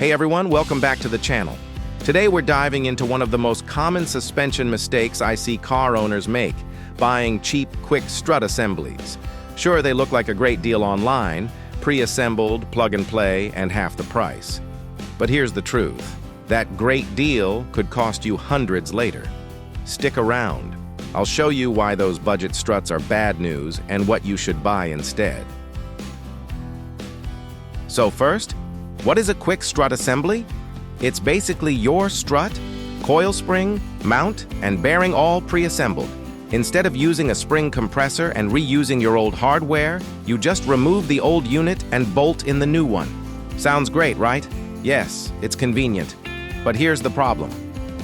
Hey everyone, welcome back to the channel. Today we're diving into one of the most common suspension mistakes I see car owners make, buying cheap, quick strut assemblies. Sure, they look like a great deal online, pre-assembled, plug and play, and half the price. But here's the truth. That great deal could cost you hundreds later. Stick around. I'll show you why those budget struts are bad news and what you should buy instead. So first, what is a quick strut assembly? It's basically your strut, coil spring, mount, and bearing all pre-assembled. Instead of using a spring compressor and reusing your old hardware, you just remove the old unit and bolt in the new one. Sounds great, right? Yes, it's convenient. But here's the problem.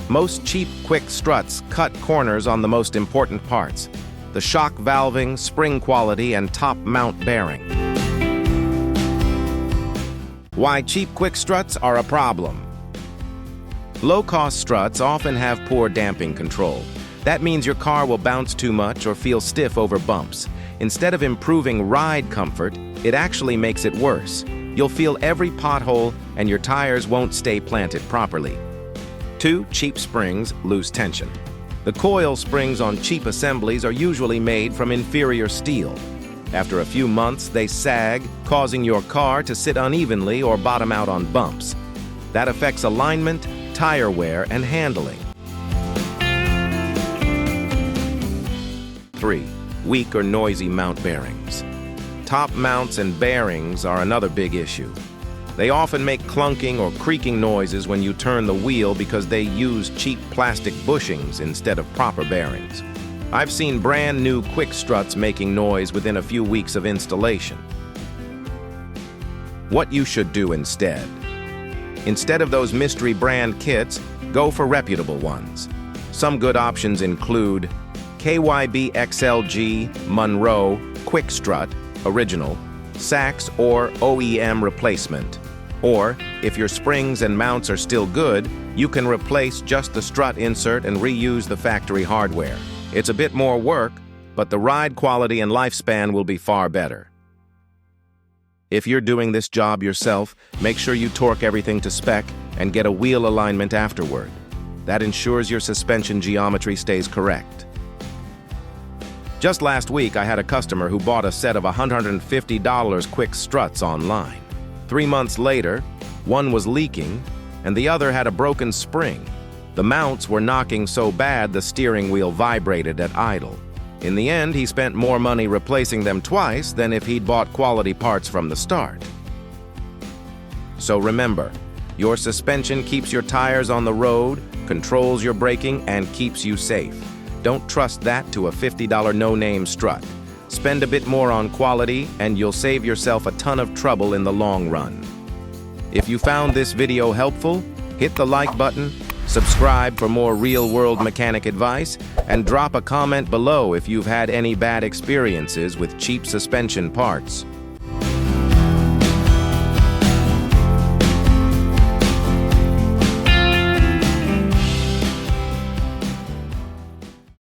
Most cheap, quick struts cut corners on the most important parts: the shock valving, spring quality, and top mount bearing. Why cheap, quick struts are a problem. Low-cost struts often have poor damping control. That means your car will bounce too much or feel stiff over bumps. Instead of improving ride comfort, it actually makes it worse. You'll feel every pothole and your tires won't stay planted properly. 2. Cheap springs lose tension. The coil springs on cheap assemblies are usually made from inferior steel. After a few months, they sag, causing your car to sit unevenly or bottom out on bumps. That affects alignment, tire wear, and handling. 3. Weak or noisy mount bearings. Top mounts and bearings are another big issue. They often make clunking or creaking noises when you turn the wheel because they use cheap plastic bushings instead of proper bearings. I've seen brand new quick struts making noise within a few weeks of installation. What you should do instead. Instead of those mystery brand kits, go for reputable ones. Some good options include KYB XLG, Monroe, Quick Strut, Original, Sachs or OEM replacement. Or, if your springs and mounts are still good, you can replace just the strut insert and reuse the factory hardware. It's a bit more work, but the ride quality and lifespan will be far better. If you're doing this job yourself, make sure you torque everything to spec and get a wheel alignment afterward. That ensures your suspension geometry stays correct. Just last week, I had a customer who bought a set of $150 quick struts online. 3 months later, one was leaking and the other had a broken spring. The mounts were knocking so bad the steering wheel vibrated at idle. In the end, he spent more money replacing them twice than if he'd bought quality parts from the start. So remember, your suspension keeps your tires on the road, controls your braking, and keeps you safe. Don't trust that to a $50 no-name strut. Spend a bit more on quality and you'll save yourself a ton of trouble in the long run. If you found this video helpful, hit the like button, subscribe for more real-world mechanic advice, and drop a comment below if you've had any bad experiences with cheap suspension parts.